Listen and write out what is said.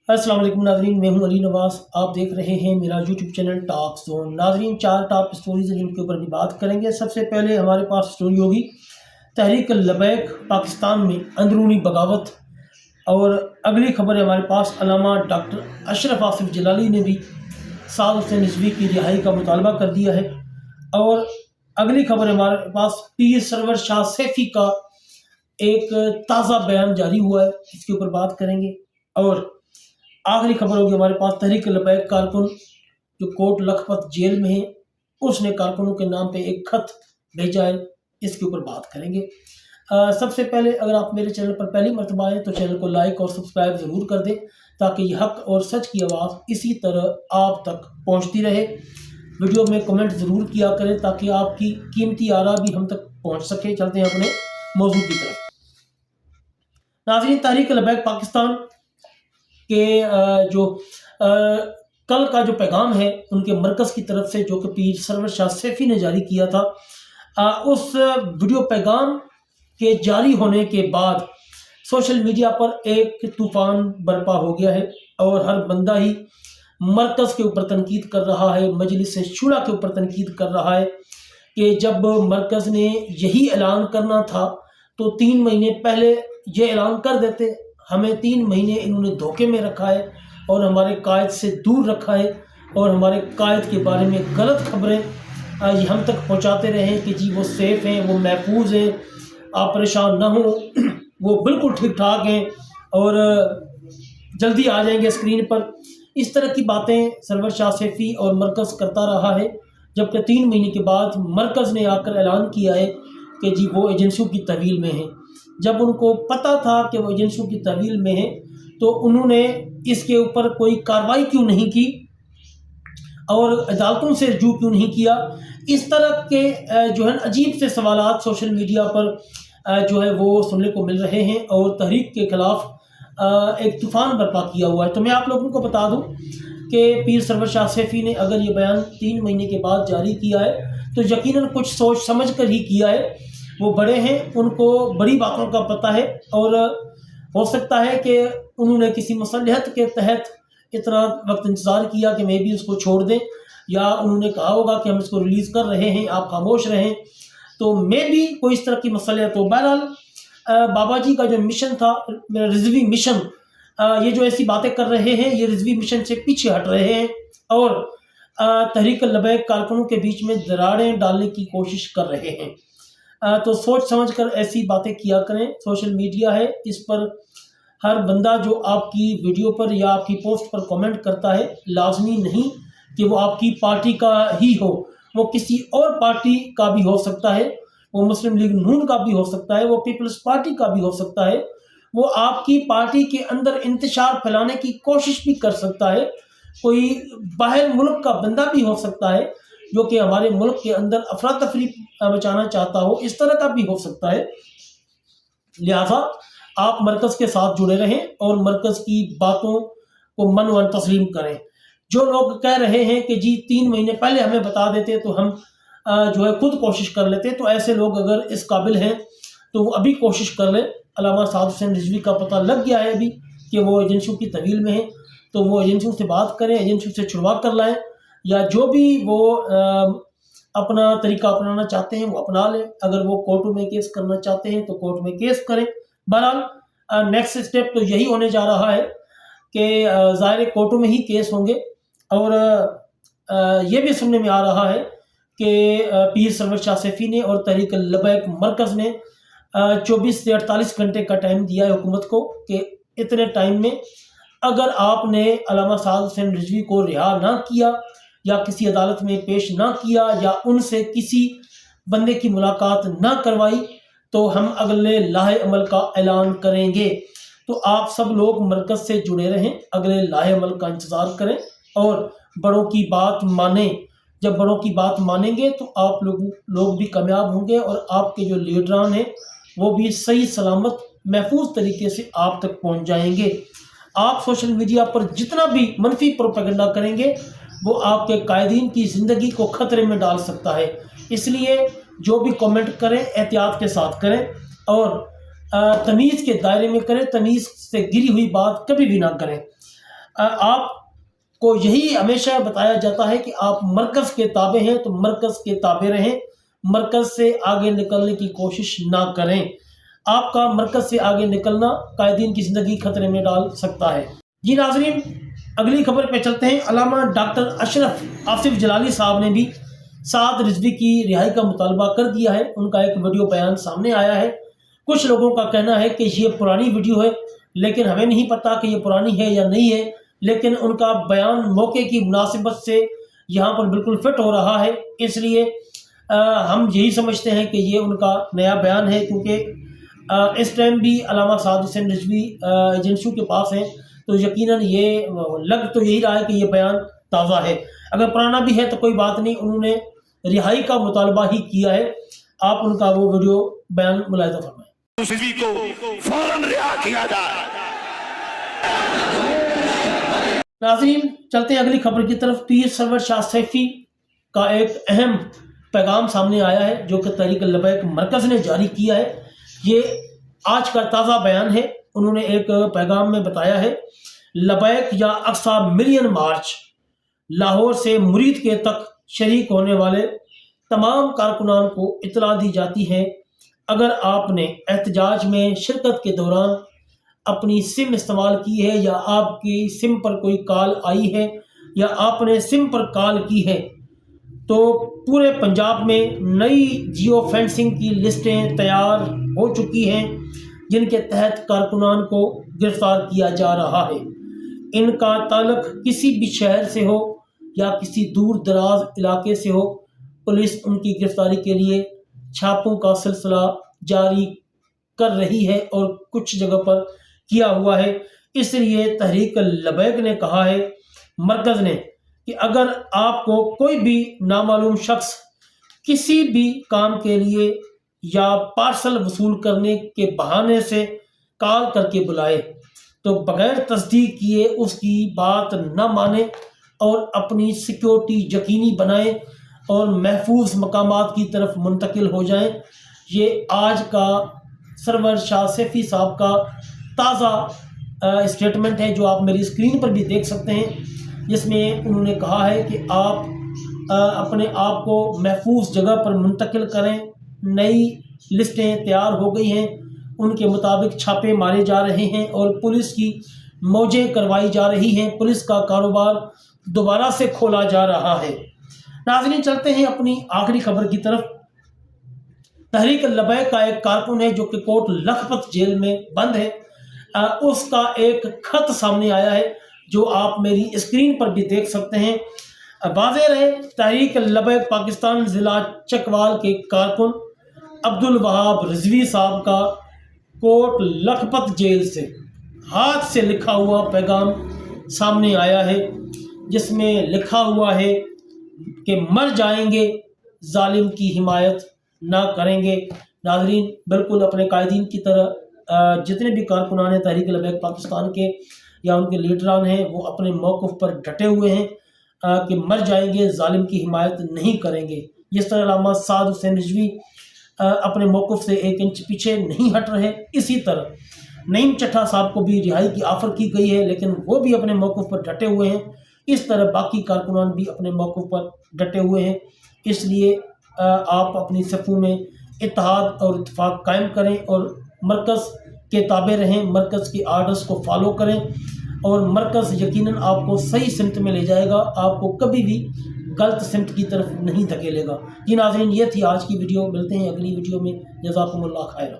अस्सलाम वालेकुम नाजरीन, मैं हूं अली नवाज। आप देख रहे हैं मेरा यूट्यूब चैनल टॉक जोन। नाजरीन, 4 टॉप स्टोरीज हैं जिनके ऊपर भी बात करेंगे। सबसे पहले हमारे पास स्टोरी होगी तहरीक लबैक पाकिस्तान में अंदरूनी बगावत। और अगली खबर है हमारे पास अल्लामा डॉक्टर अशरफ आसिफ जलाली ने भी साद हुसैन रिजवी की रिहाई का मुतालबा कर दिया है। और अगली खबर है हमारे पास पीर सरवर शाह सैफी का एक ताज़ा बयान जारी हुआ है, इसके ऊपर बात करेंगे। और आखिरी खबर होगी हमारे पास तहरीक लबैक कारकुन जो कोट लखपत जेल में है, उसने कारकुनों के नाम पे एक खत भेजा है, इसके ऊपर बात करेंगे। सबसे पहले अगर आप मेरे चैनल पर पहली मर्तबा आए तो चैनल को लाइक और सब्सक्राइब ज़रूर कर दें ताकि ये हक और सच की आवाज़ इसी तरह आप तक पहुंचती रहे। वीडियो में कमेंट ज़रूर किया करें ताकि आपकी कीमती आरा भी हम तक पहुंच सके। चलते हैं अपने मौजू की तरफ। नाज़रीन, तहरीक लबैक पाकिस्तान के कल का जो पैगाम है उनके मरकज़ की तरफ से जो कि पीर सरवर शाह सैफी ने जारी किया था, उस वीडियो पैगाम के जारी होने के बाद सोशल मीडिया पर एक तूफ़ान बर्पा हो गया है और हर बंदा ही मरकज़ के ऊपर तनकीद कर रहा है, मजलिस शूरा के ऊपर तनकीद कर रहा है कि जब मरकज़ ने यही ऐलान करना था तो 3 महीने पहले ये ऐलान कर देते। हमें 3 महीने इन्होंने धोखे में रखा है और हमारे कायद से दूर रखा है और हमारे कायद के बारे में गलत खबरें ये हम तक पहुंचाते रहे कि जी वो सेफ़ हैं, वो महफूज हैं, आप परेशान ना हो, वो बिल्कुल ठीक ठाक हैं और जल्दी आ जाएंगे स्क्रीन पर। इस तरह की बातें सरवर शाह सैफी और मरकज़ करता रहा है, जबकि 3 महीने के बाद मरकज़ ने आकर ऐलान किया है कि जी वो एजेंसियों की तहवील में है। जब उनको पता था कि वो एजेंसियों की तहवील में है तो उन्होंने इसके ऊपर कोई कार्रवाई क्यों नहीं की और अदालतों से रजू क्यों नहीं किया। इस तरह के जो है अजीब से सवालात सोशल मीडिया पर जो है वो सुनने को मिल रहे हैं और तहरीक के ख़िलाफ़ एक तूफ़ान बर्पा किया हुआ है। तो मैं आप लोगों को बता दूं कि पीर सरवर शाह सैफी ने अगर ये बयान 3 महीने के बाद जारी किया है तो यकीनन कुछ सोच समझ कर ही किया है। वो बड़े हैं, उनको बड़ी बातों का पता है और हो सकता है कि उन्होंने किसी मसलहत के तहत इतना वक्त इंतज़ार किया कि मैं भी उसको छोड़ दें, या उन्होंने कहा होगा कि हम इसको रिलीज़ कर रहे हैं, आप खामोश रहें, तो मैं भी कोई इस तरह की मसलहत हो। बहरहाल बाबा जी का जो मिशन था, रिजवी मिशन, ये जो ऐसी बातें कर रहे हैं ये रिजवी मिशन से पीछे हट रहे हैं और तहरीक लबैक कारकुनों के बीच में दरारें डालने की कोशिश कर रहे हैं। तो सोच समझ कर ऐसी बातें किया करें। सोशल मीडिया है, इस पर हर बंदा जो आपकी वीडियो पर या आपकी पोस्ट पर कमेंट करता है, लाजमी नहीं कि वो आपकी पार्टी का ही हो, वो किसी और पार्टी का भी हो सकता है, वो मुस्लिम लीग नून का भी हो सकता है, वो पीपल्स पार्टी का भी हो सकता है, वो आपकी पार्टी के अंदर इंतशार फैलाने की कोशिश भी कर सकता है, कोई बाहर मुल्क का बंदा भी हो सकता है जो कि हमारे मुल्क के अंदर अफरा तफरी मचाना चाहता हो, इस तरह का भी हो सकता है। लिहाजा आप मरकज़ के साथ जुड़े रहें और मरकज़ की बातों को मन वन तस्लीम करें। जो लोग कह रहे हैं कि जी 3 महीने पहले हमें बता देते तो हम जो है खुद कोशिश कर लेते, तो ऐसे लोग अगर इस काबिल हैं तो वो अभी कोशिश कर लें। अल्लामा साद हुसैन रिजवी का पता लग गया है अभी कि वो एजेंसियों की तहवील में है, तो वो एजेंसियों से बात करें, एजेंसियों से छुड़वा कर लाएँ, या जो भी वो अपना तरीका अपनाना चाहते हैं वो अपना लें। अगर वो कोर्टों में केस करना चाहते हैं तो कोर्ट में केस करें। बहरहाल नेक्स्ट स्टेप तो यही होने जा रहा है कि ज़ाहिर कोर्टों में ही केस होंगे। और ये भी सुनने में आ रहा है कि पीर सरवर शाह सैफी ने और तहरीक लबैक मरकज़ ने 24 से 48 घंटे का टाइम दिया है हुकूमत को कि इतने टाइम में अगर आपने अल्लामा साद हुसैन रिजवी को रिहा ना किया या किसी अदालत में पेश ना किया या उनसे किसी बंदे की मुलाकात ना करवाई तो हम अगले लाहे अमल का ऐलान करेंगे। तो आप सब लोग मरकज़ से जुड़े रहें, अगले लाहे अमल का इंतज़ार करें और बड़ों की बात मानें। जब बड़ों की बात मानेंगे तो आप लोग भी कामयाब होंगे और आपके जो लीडरान हैं वो भी सही सलामत महफूज तरीके से आप तक पहुँच जाएंगे। आप सोशल मीडिया पर जितना भी मनफी प्रोपेगेंडा करेंगे वो आपके कायदीन की ज़िंदगी को ख़तरे में डाल सकता है। इसलिए जो भी कमेंट करें एहतियात के साथ करें और तमीज़ के दायरे में करें, तमीज़ से गिरी हुई बात कभी भी ना करें। آپ کو یہی ہمیشہ بتایا جاتا ہے کہ آپ مرکز کے تابع ہیں تو مرکز کے تابع رہیں، مرکز سے آگے نکلنے کی کوشش نہ کریں۔ آپ کا مرکز سے آگے نکلنا قائدین کی زندگی خطرے میں ڈال سکتا ہے۔ جی ناظرین، اگلی خبر پہ چلتے ہیں۔ علامہ ڈاکٹر اشرف آصف جلالی صاحب نے بھی سعد رضوی کی رہائی کا مطالبہ کر دیا ہے۔ ان کا ایک ویڈیو بیان سامنے آیا ہے۔ کچھ لوگوں کا کہنا ہے کہ یہ پرانی ویڈیو ہے، لیکن ہمیں نہیں پتا کہ یہ پرانی ہے یا نہیں ہے، لیکن ان کا بیان موقع کی مناسبت سے یہاں پر بالکل فٹ ہو رہا ہے، اس لیے ہم یہی سمجھتے ہیں کہ یہ ان کا نیا بیان ہے، کیونکہ اس ٹائم بھی علامہ سعد حسین رضوی ایجنسیوں کے پاس ہیں، تو یقیناً یہ لگ تو یہی رہا ہے کہ یہ بیان تازہ ہے۔ اگر پرانا بھی ہے تو کوئی بات نہیں، انہوں نے رہائی کا مطالبہ ہی کیا ہے۔ آپ ان کا وہ ویڈیو بیان ملاحظہ فرمائیں۔ رضوی کو فوراً رہا کیا جائے۔ ناظرین، چلتے ہیں اگلی خبر کی طرف۔ پیر سرور شاہ سیفی کا ایک اہم پیغام سامنے آیا ہے جو کہ تحریک لبیک مرکز نے جاری کیا ہے۔ یہ آج کا تازہ بیان ہے۔ انہوں نے ایک پیغام میں بتایا ہے، لبیک یا اقصی ملین مارچ، لاہور سے مرید کے تک شریک ہونے والے تمام کارکنان کو اطلاع دی جاتی ہے، اگر آپ نے احتجاج میں شرکت کے دوران اپنی سم استعمال کی ہے یا آپ کی سم پر کوئی کال آئی ہے یا آپ نے سم پر کال کی ہے تو پورے پنجاب میں نئی جیو فینسنگ کی لسٹیں تیار ہو چکی ہیں جن کے تحت کارکنان کو گرفتار کیا جا رہا ہے۔ ان کا تعلق کسی بھی شہر سے ہو یا کسی دور دراز علاقے سے ہو، پولیس ان کی گرفتاری کے لیے چھاپوں کا سلسلہ جاری کر رہی ہے اور کچھ جگہ پر کیا ہوا ہے۔ اس لیے تحریک لبیک نے کہا ہے، مرکز نے، کہ اگر آپ کو کوئی بھی نامعلوم شخص کسی بھی کام کے لیے یا پارسل وصول کرنے کے بہانے سے کال کر کے بلائے تو بغیر تصدیق کیے اس کی بات نہ مانیں اور اپنی سیکیورٹی یقینی بنائیں اور محفوظ مقامات کی طرف منتقل ہو جائیں۔ یہ آج کا سرور شاہ سیفی صاحب کا تازہ اسٹیٹمنٹ ہے جو آپ میری اسکرین پر بھی دیکھ سکتے ہیں، جس میں انہوں نے کہا ہے کہ آپ اپنے آپ کو محفوظ جگہ پر منتقل کریں۔ نئی لسٹیں تیار ہو گئی ہیں، ان کے مطابق چھاپے مارے جا رہے ہیں اور پولیس کی موجیں کروائی جا رہی ہیں، پولیس کا کاروبار دوبارہ سے کھولا جا رہا ہے۔ ناظرین، چلتے ہیں اپنی آخری خبر کی طرف۔ تحریک لبیک کا ایک کارکن ہے جو کہ کوٹ لکھپت جیل میں بند ہے، اس کا ایک خط سامنے آیا ہے جو آپ میری اسکرین پر بھی دیکھ سکتے ہیں۔ واضح رہے، تحریک لبیک پاکستان ضلع چکوال کے کارکن عبدالوہاب رضوی صاحب کا کوٹ لکھپت جیل سے ہاتھ سے لکھا ہوا پیغام سامنے آیا ہے، جس میں لکھا ہوا ہے کہ مر جائیں گے، ظالم کی حمایت نہ کریں گے۔ ناظرین، بالکل اپنے قائدین کی طرح جتنے بھی کارکنان ہیں تحریک لبیک پاکستان کے یا ان کے لیڈران ہیں، وہ اپنے موقف پر ڈٹے ہوئے ہیں کہ مر جائیں گے، ظالم کی حمایت نہیں کریں گے۔ جس طرح علامہ سعد حسین رضوی اپنے موقف سے 1 انچ پیچھے نہیں ہٹ رہے، اسی طرح نعیم چٹھا صاحب کو بھی رہائی کی آفر کی گئی ہے لیکن وہ بھی اپنے موقف پر ڈٹے ہوئے ہیں۔ اس طرح باقی کارکنان بھی اپنے موقف پر ڈٹے ہوئے ہیں۔ اس لیے آپ اپنی صفوں میں اتحاد اور اتفاق قائم کریں اور مرکز کے تابع رہیں، مرکز کی آرڈرز کو فالو کریں اور مرکز یقیناً آپ کو صحیح سمت میں لے جائے گا، آپ کو کبھی بھی غلط سمت کی طرف نہیں دھکیلے گا۔ جی ناظرین، یہ تھی آج کی ویڈیو، ملتے ہیں اگلی ویڈیو میں۔ جزاکم اللہ خیر۔